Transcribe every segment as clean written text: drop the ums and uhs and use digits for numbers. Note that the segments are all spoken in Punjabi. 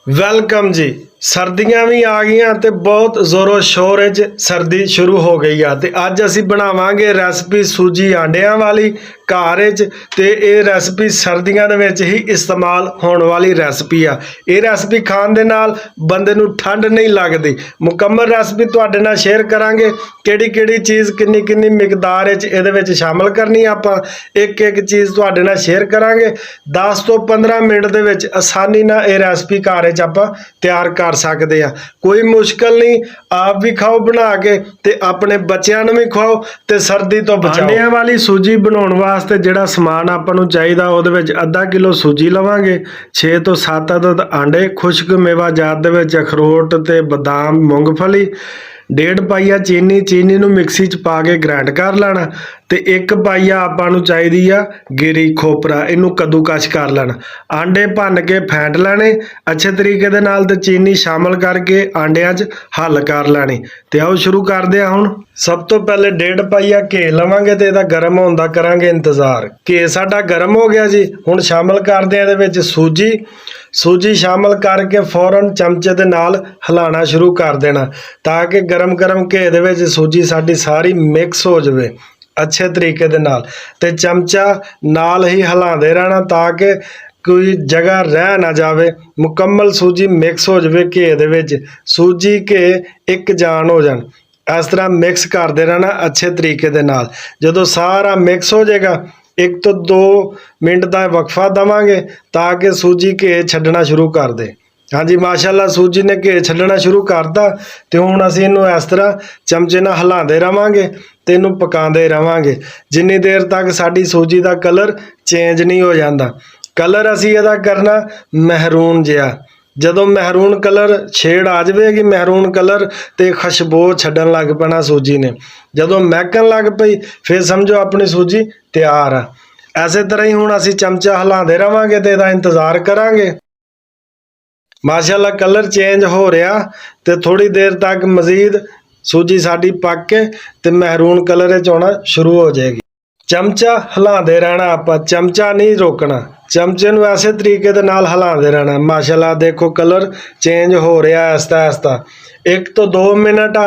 ਵੈਲਕਮ ਜੀ। ਸਰਦੀਆਂ ਵੀ ਆ ਗਈਆਂ ਤੇ ਬਹੁਤ ਜ਼ੋਰੋ ਸ਼ੋਰ ਵਿੱਚ ਸਰਦੀ ਸ਼ੁਰੂ ਹੋ ਗਈ ਆ ਤੇ ਅੱਜ ਅਸੀਂ ਬਣਾਵਾਂਗੇ ਰੈਸਪੀ ਸੂਜੀ ਆਂਡਿਆਂ ਵਾਲੀ ਘਰ ਵਿੱਚ। ਤੇ ਇਹ ਰੈਸਪੀ ਸਰਦੀਆਂ ਦੇ ਵਿੱਚ ਹੀ ਇਸਤੇਮਾਲ ਹੋਣ ਵਾਲੀ ਰੈਸਪੀ ਆ। ਇਹ ਰੈਸਪੀ ਖਾਣ ਦੇ ਨਾਲ ਬੰਦੇ ਨੂੰ ਠੰਡ ਨਹੀਂ ਲੱਗਦੀ। ਮੁਕੰਮਲ ਰੈਸਪੀ ਤੁਹਾਡੇ ਨਾਲ ਸ਼ੇਅਰ ਕਰਾਂਗੇ, ਕਿਹੜੀ ਕਿਹੜੀ ਚੀਜ਼ ਕਿੰਨੀ ਕਿੰਨੀ ਮਿਕਦਾਰ ਵਿੱਚ ਇਹਦੇ ਵਿੱਚ ਸ਼ਾਮਲ ਕਰਨੀ। ਆਪਾਂ ਇੱਕ ਇੱਕ ਚੀਜ਼ ਤੁਹਾਡੇ ਨਾਲ ਸ਼ੇਅਰ ਕਰਾਂਗੇ। 10 ਤੋਂ 15 ਮਿੰਟ ਦੇ ਵਿੱਚ ਆਸਾਨੀ ਨਾਲ ਇਹ ਰੈਸਪੀ ਘਰ ਵਿੱਚ ਆਪਾਂ ਤਿਆਰ ਕਰ ਸਕਦੇ ਆ। ਕੋਈ ਮੁਸ਼ਕਲ ਨਹੀਂ, ਆਪ ਵੀ ਖਾਓ ਬਣਾ ਕੇ ਤੇ ਆਪਣੇ ਬੱਚਿਆਂ ਨੂੰ ਵੀ ਖਵਾਓ ਤੇ ਸਰਦੀ ਤੋਂ ਬਚਾਓ। ਆਂਡਿਆਂ ਵਾਲੀ ਸੂਜੀ ਬਣਾਉਣ ਵਾਸਤੇ ਜਿਹੜਾ ਸਮਾਨ ਆਪਾਂ ਨੂੰ ਚਾਹੀਦਾ, ਉਹਦੇ ਵਿੱਚ ਅੱਧਾ ਕਿਲੋ ਸੂਜੀ ਲਵਾਂਗੇ, 6 ਤੋਂ 7 ਅਦਦ ਆਂਡੇ, ਖੁਸ਼ਕ ਮੇਵਾ ਜਾਤ ਦੇ ਵਿੱਚ ਅਖਰੋਟ ਤੇ ਬਦਾਮ, ਮੂੰਗਫਲੀ, 1.5 ਪਾਈਆ ਚੀਨੀ ਨੂੰ ਮਿਕਸੀ 'ਚ ਪਾ ਕੇ ਗ੍ਰਾਈਂਡ ਕਰ ਲੈਣਾ ਤੇ 1 ਪਾਈਆ ਆਪਾਂ ਨੂੰ ਚਾਹੀਦੀ ਆ ਗਿਰੀ ਖੋਪਰਾ, ਇਹਨੂੰ ਕੱਦੂਕਸ਼ ਕਰ ਲੈਣਾ। ਆਂਡੇ ਭੰਨ ਕੇ ਫੈਂਟ ਲੈਣੇ ਅੱਛੇ ਤਰੀਕੇ ਦੇ ਨਾਲ ਤੇ ਚੀਨੀ ਸ਼ਾਮਲ ਕਰਕੇ ਆਂਡਿਆਂ 'ਚ ਹੱਲ ਕਰ ਲੈਣੀ। ਤੇ ਆਓ ਸ਼ੁਰੂ ਕਰਦੇ ਹਾਂ। ਹੁਣ ਸਭ ਤੋਂ ਪਹਿਲੇ 1.5 ਪਾਈਆ ਘੇ ਲਵਾਂਗੇ ਤੇ ਇਹਦਾ ਗਰਮ ਹੋਣ ਦਾ ਕਰਾਂਗੇ ਇੰਤਜ਼ਾਰ। ਘੇ ਸਾਡਾ ਗਰਮ ਹੋ ਗਿਆ ਜੀ। ਹੁਣ ਸ਼ਾਮਲ ਕਰਦੇ ਹਾਂ ਇਹਦੇ ਵਿੱਚ ਸੂਜੀ ਸ਼ਾਮਲ ਕਰਕੇ ਫੌਰਨ ਚਮਚੇ ਦੇ ਨਾਲ ਹਿਲਾਉਣਾ ਸ਼ੁਰੂ ਕਰ ਦੇਣਾ ਤਾਂ ਕਿ ਗਰਮ ਘੇ ਦੇ ਵਿੱਚ ਸੂਜੀ ਸਾਡੀ ਸਾਰੀ ਮਿਕਸ ਹੋ ਜਾਵੇ ਅੱਛੇ ਤਰੀਕੇ ਦੇ ਨਾਲ। ਤੇ ਚਮਚਾ ਨਾਲ ਹੀ ਹਿਲਾਉਂਦੇ ਰਹਿਣਾ ਤਾਂ ਕਿ ਕੋਈ ਜਗ੍ਹਾ ਰਹਿ ਨਾ ਜਾਵੇ। ਮੁਕੰਮਲ ਸੂਜੀ ਮਿਕਸ ਹੋ ਜਾਵੇ ਘੇ ਦੇ ਵਿੱਚ, ਸੂਜੀ ਘੇ ਇੱਕ ਜਾਨ ਹੋ ਜਾਣ। ਇਸ ਤਰ੍ਹਾਂ ਮਿਕਸ ਕਰਦੇ ਰਹਿਣਾ ਅੱਛੇ ਤਰੀਕੇ ਦੇ ਨਾਲ। ਜਦੋਂ ਸਾਰਾ ਮਿਕਸ ਹੋ ਜਾਏਗਾ 1 ਤੋਂ 2 ਮਿੰਟ ਦਾ ਵਕਫਾ ਦੇਵਾਂਗੇ ਤਾਂ ਕਿ ਸੂਜੀ ਘੇ ਛੱਡਣਾ ਸ਼ੁਰੂ ਕਰ ਦੇ। ਹਾਂਜੀ, ਮਾਸ਼ਾਅੱਲਾ ਸੂਜੀ ਨੇ ਘੇ ਛੱਡਣਾ ਸ਼ੁਰੂ ਕਰਤਾ ਤੇ ਹੁਣ ਅਸੀਂ ਇਹਨੂੰ ਇਸ ਤਰ੍ਹਾਂ ਚਮਚੇ ਨਾਲ ਹਿਲਾਉਂਦੇ ਰਵਾਂਗੇ ਤੇ ਇਹਨੂੰ ਪਕਾਉਂਦੇ ਰਵਾਂਗੇ ਜਿੰਨੀ ਦੇਰ ਤੱਕ ਸਾਡੀ ਸੂਜੀ ਦਾ ਕਲਰ ਚੇਂਜ ਨਹੀਂ ਹੋ ਜਾਂਦਾ। ਕਲਰ ਅਸੀਂ ਇਹਦਾ ਕਰਨਾ ਮਹਿਰੂਨ ਜਿਹਾ। ਜਦੋਂ ਮਹਿਰੂਨ ਕਲਰ ਛੇੜ ਆ ਜਾਵੇਗੀ ਮਹਿਰੂਨ ਕਲਰ ਤੇ ਖੁਸ਼ਬੂ ਛੱਡਣ ਲੱਗ ਪੈਣਾ ਸੂਜੀ ਨੇ। ਜਦੋਂ ਮਹਿਕਣ ਲੱਗ ਪਈ ਫਿਰ ਸਮਝੋ ਆਪਣੀ ਸੂਜੀ ਤਿਆਰ ਆ। ਐਸੇ ਤਰ੍ਹਾਂ ਹੀ ਹੁਣ ਅਸੀਂ ਚਮਚਾ ਹਿਲਾਉਂਦੇ ਰਵਾਂਗੇ ਤੇ ਇਹਦਾ ਇੰਤਜ਼ਾਰ ਕਰਾਂਗੇ। ਮਾਸ਼ਾਅੱਲਾ ਕਲਰ ਚੇਂਜ ਹੋ ਰਿਹਾ ਤੇ ਥੋੜੀ ਦੇਰ ਤੱਕ ਮਜ਼ੀਦ ਸੂਜੀ ਸਾਡੀ ਪੱਕ ਕੇ ਤੇ ਮਹਿਰੂਨ ਕਲਰ ਵਿੱਚ ਆਉਣਾ ਸ਼ੁਰੂ ਹੋ ਜਾਏਗੀ। ਚਮਚਾ ਹਿਲਾਉਂਦੇ ਰਹਿਣਾ, ਆਪਾਂ ਚਮਚਾ ਨਹੀਂ ਰੋਕਣਾ, ਚਮਚੇ ਨੂੰ ਐਸੇ ਤਰੀਕੇ ਦੇ ਨਾਲ ਹਿਲਾਉਂਦੇ ਰਹਿਣਾ। ਮਾਸ਼ਾਅੱਲਾ ਦੇਖੋ ਕਲਰ ਚੇਂਜ ਹੋ ਰਿਹਾ ਆਹਿਸਤਾ ਆਹਿਸਤਾ। 1 ਤੋਂ 2 ਮਿੰਟ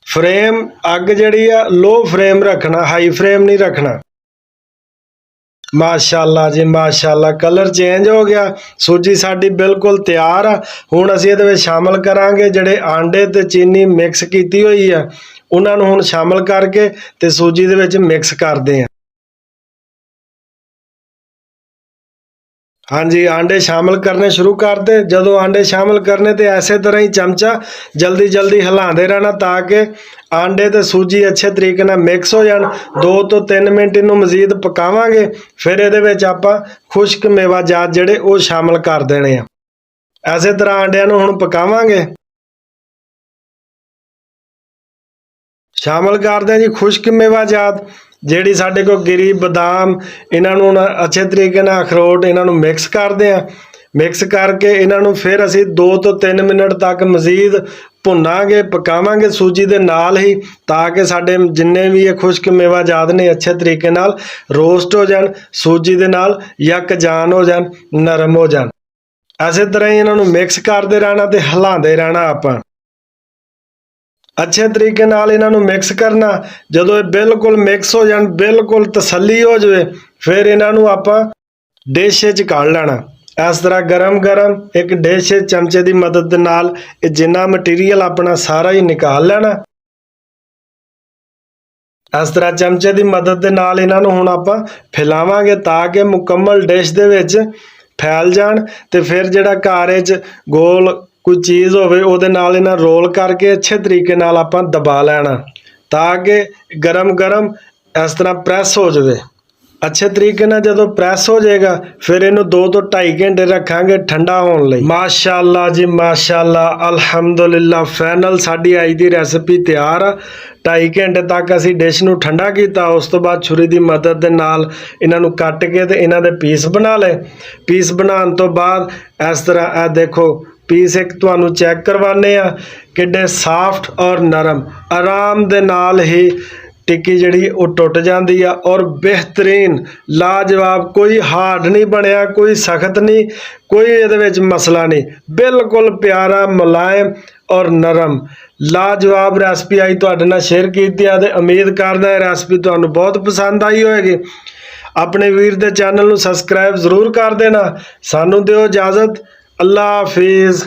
ਫਰੇਮ ਅੱਗ ਜਿਹੜੀ ਆ ਲੋ ਫਰੇਮ ਰੱਖਣਾ, ਹਾਈ ਫਰੇਮ ਨਹੀਂ ਰੱਖਣਾ। ਮਾਸ਼ਾਅੱਲਾ ਜੀ ਮਾਸ਼ਾਅੱਲਾ ਕਲਰ ਚੇਂਜ ਹੋ ਗਿਆ, ਸੂਜੀ ਸਾਡੀ ਬਿਲਕੁਲ ਤਿਆਰ ਆ। ਹੁਣ ਅਸੀਂ ਇਹਦੇ ਵਿੱਚ ਸ਼ਾਮਲ ਕਰਾਂਗੇ ਜਿਹੜੇ ਆਂਡੇ ਤੇ ਚੀਨੀ ਮਿਕਸ ਕੀਤੀ ਹੋਈ ਆ, ਉਹਨਾਂ ਨੂੰ ਹੁਣ ਸ਼ਾਮਲ ਕਰਕੇ ਤੇ ਸੂਜੀ ਦੇ ਵਿੱਚ ਮਿਕਸ ਕਰਦੇ ਆ। ਹਾਂਜੀ, ਆਂਡੇ ਸ਼ਾਮਲ ਕਰਨੇ ਸ਼ੁਰੂ ਕਰਦੇ। ਜਦੋਂ ਆਂਡੇ ਸ਼ਾਮਲ ਕਰਨੇ ਤੇ ਐਸੇ ਤਰ੍ਹਾਂ ਹੀ ਚਮਚਾ ਜਲਦੀ ਹਿਲਾਉਂਦੇ ਰਹਿਣਾ ਤਾਂ ਕਿ ਆਂਡੇ ਤੇ ਸੂਜੀ ਅੱਛੇ ਤਰੀਕੇ ਨਾਲ ਮਿਕਸ ਹੋ ਜਾਣ। 2 ਤੋਂ 3 ਮਿੰਟ ਇਹਨੂੰ ਮਜ਼ੀਦ ਪਕਾਵਾਂਗੇ। ਫਿਰ ਇਹਦੇ ਵਿੱਚ ਆਪਾਂ ਖੁਸ਼ਕ ਮੇਵਾ ਜਾਤ ਜਿਹੜੇ ਉਹ ਸ਼ਾਮਲ ਕਰ ਦੇਣੇ ਆ। ਐਸੇ ਤਰ੍ਹਾਂ ਆਂਡਿਆਂ ਨੂੰ ਹੁਣ ਪਕਾਵਾਂਗੇ। ਸ਼ਾਮਲ ਕਰਦੇ ਹਾਂ ਜੀ ਖੁਸ਼ਕ ਮੇਵਾ ਜਾਤ ਜਿਹੜੀ ਸਾਡੇ ਕੋਲ ਗਿਰੀ ਬਦਾਮ, ਇਹਨਾਂ ਨੂੰ ਅੱਛੇ ਤਰੀਕੇ ਨਾਲ ਅਖਰੋਟ ਇਹਨਾਂ ਨੂੰ ਮਿਕਸ ਕਰਦੇ ਆ। ਮਿਕਸ ਕਰਕੇ ਇਹਨਾਂ ਨੂੰ ਫਿਰ ਅਸੀਂ 2 ਤੋਂ 3 ਮਿੰਟ ਤੱਕ ਮਜ਼ੀਦ ਭੁੰਨਾਂਗੇ ਪਕਾਵਾਂਗੇ ਸੂਜੀ ਦੇ ਨਾਲ ਹੀ ਤਾਂ ਕਿ ਸਾਡੇ ਜਿੰਨੇ ਵੀ ਇਹ ਖੁਸ਼ਕ ਮੇਵਾ ਜਾਤ ਨੇ ਅੱਛੇ ਤਰੀਕੇ ਨਾਲ ਰੋਸਟ ਹੋ ਜਾਣ, ਸੂਜੀ ਦੇ ਨਾਲ ਯਕ ਜਾਨ ਹੋ ਜਾਣ, ਨਰਮ ਹੋ ਜਾਣ। ਐਸੇ ਤਰ੍ਹਾਂ ਹੀ ਇਹਨਾਂ ਨੂੰ ਮਿਕਸ ਕਰਦੇ ਰਹਿਣਾ ਤੇ ਹਿਲਾਉਂਦੇ ਰਹਿਣਾ ਆਪਾਂ ਅੱਛੇ ਤਰੀਕੇ ਨਾਲ ਇਹਨਾਂ ਨੂੰ ਮਿਕਸ ਕਰਨਾ। ਜਦੋਂ ਇਹ ਬਿਲਕੁਲ ਮਿਕਸ ਹੋ ਜਾਣ, ਬਿਲਕੁਲ ਤਸੱਲੀ ਹੋ ਜਾਵੇ, ਫਿਰ ਇਹਨਾਂ ਨੂੰ ਆਪਾਂ ਡਿਸ਼ 'ਚ ਕੱਢ ਲੈਣਾ। ਇਸ ਤਰ੍ਹਾਂ ਗਰਮ ਇੱਕ ਡਿਸ਼ ਚਮਚੇ ਦੀ ਮਦਦ ਦੇ ਨਾਲ ਇਹ ਜਿੰਨਾ ਮਟੀਰੀਅਲ ਆਪਣਾ ਸਾਰਾ ਹੀ ਨਿਕਾਲ ਲੈਣਾ। ਇਸ ਤਰ੍ਹਾਂ ਚਮਚੇ ਦੀ ਮਦਦ ਦੇ ਨਾਲ ਇਹਨਾਂ ਨੂੰ ਹੁਣ ਆਪਾਂ ਫੈਲਾਵਾਂਗੇ ਤਾਂ ਕਿ ਮੁਕੰਮਲ ਡਿਸ਼ ਦੇ ਵਿੱਚ ਫੈਲ ਜਾਣ। ਤੇ ਫਿਰ ਜਿਹੜਾ ਘਰ 'ਚ ਗੋਲ ਕੋਈ ਚੀਜ਼ ਹੋਵੇ ਉਹਦੇ ਨਾਲ ਇਹਨਾਂ ਰੋਲ ਕਰਕੇ ਅੱਛੇ ਤਰੀਕੇ ਨਾਲ ਆਪਾਂ ਦਬਾ ਲੈਣਾ ਤਾਂ ਕਿ ਗਰਮ ਇਸ ਤਰ੍ਹਾਂ ਪ੍ਰੈਸ ਹੋ ਜਾਵੇ ਅੱਛੇ ਤਰੀਕੇ ਨਾਲ। ਜਦੋਂ ਪ੍ਰੈਸ ਹੋ ਜਾਏਗਾ ਫਿਰ ਇਹਨੂੰ 2 ਤੋਂ 2.5 ਘੰਟੇ ਰੱਖਾਂਗੇ ਠੰਡਾ ਹੋਣ ਲਈ। ਮਾਸ਼ਾਅੱਲਾ ਜੀ ਮਾਸ਼ਾਅੱਲਾ, ਅਲਹਮਦੁਲਿਲਾ ਫਾਈਨਲ ਸਾਡੀ ਅੱਜ ਦੀ ਰੈਸਪੀ ਤਿਆਰ ਆ। 2.5 ਘੰਟੇ ਤੱਕ ਅਸੀਂ ਡਿਸ਼ ਨੂੰ ਠੰਡਾ ਕੀਤਾ। ਉਸ ਤੋਂ ਬਾਅਦ ਛੁਰੀ ਦੀ ਮਦਦ ਦੇ ਨਾਲ ਇਹਨਾਂ ਨੂੰ ਕੱਟ ਕੇ ਤੇ ਇਹਨਾਂ ਦੇ ਪੀਸ ਬਣਾ ਲਏ। ਪੀਸ ਬਣਾਉਣ ਤੋਂ ਬਾਅਦ ਇਸ ਤਰ੍ਹਾਂ ਇਹ ਦੇਖੋ ਪੀਸ ਇੱਕ ਤੁਹਾਨੂੰ ਚੈੱਕ ਕਰਵਾਉਂਦੇ ਆ ਕਿੱਡੇ ਸਾਫਟ ਔਰ ਨਰਮ, ਆਰਾਮ ਦੇ ਨਾਲ ਹੀ ਟਿੱਕੀ ਜਿਹੜੀ ਉਹ ਟੁੱਟ ਜਾਂਦੀ ਆ। ਔਰ ਬਿਹਤਰੀਨ ਲਾਜਵਾਬ, ਕੋਈ ਹਾਰਡ ਨਹੀਂ ਬਣਿਆ, ਕੋਈ ਸਖਤ ਨਹੀਂ, ਕੋਈ ਇਹਦੇ ਵਿੱਚ ਮਸਲਾ ਨਹੀਂ, ਬਿਲਕੁਲ ਪਿਆਰਾ, ਮੁਲਾਇਮ ਔਰ ਨਰਮ ਲਾਜਵਾਬ ਰੈਸਪੀ ਆਈ ਤੁਹਾਡੇ ਨਾਲ ਸ਼ੇਅਰ ਕੀਤੀ ਆ। ਤੇ ਉਮੀਦ ਕਰਦਾ ਇਹ ਰੈਸਪੀ ਤੁਹਾਨੂੰ ਬਹੁਤ ਪਸੰਦ ਆਈ ਹੋਏਗੀ। ਆਪਣੇ ਵੀਰ ਦੇ ਚੈਨਲ ਨੂੰ ਸਬਸਕ੍ਰਾਈਬ ਜ਼ਰੂਰ ਕਰ ਦੇਣਾ। ਸਾਨੂੰ ਦਿਓ ਇਜਾਜ਼ਤ। ਅੱਲਾ ਹਾਫਿਜ਼।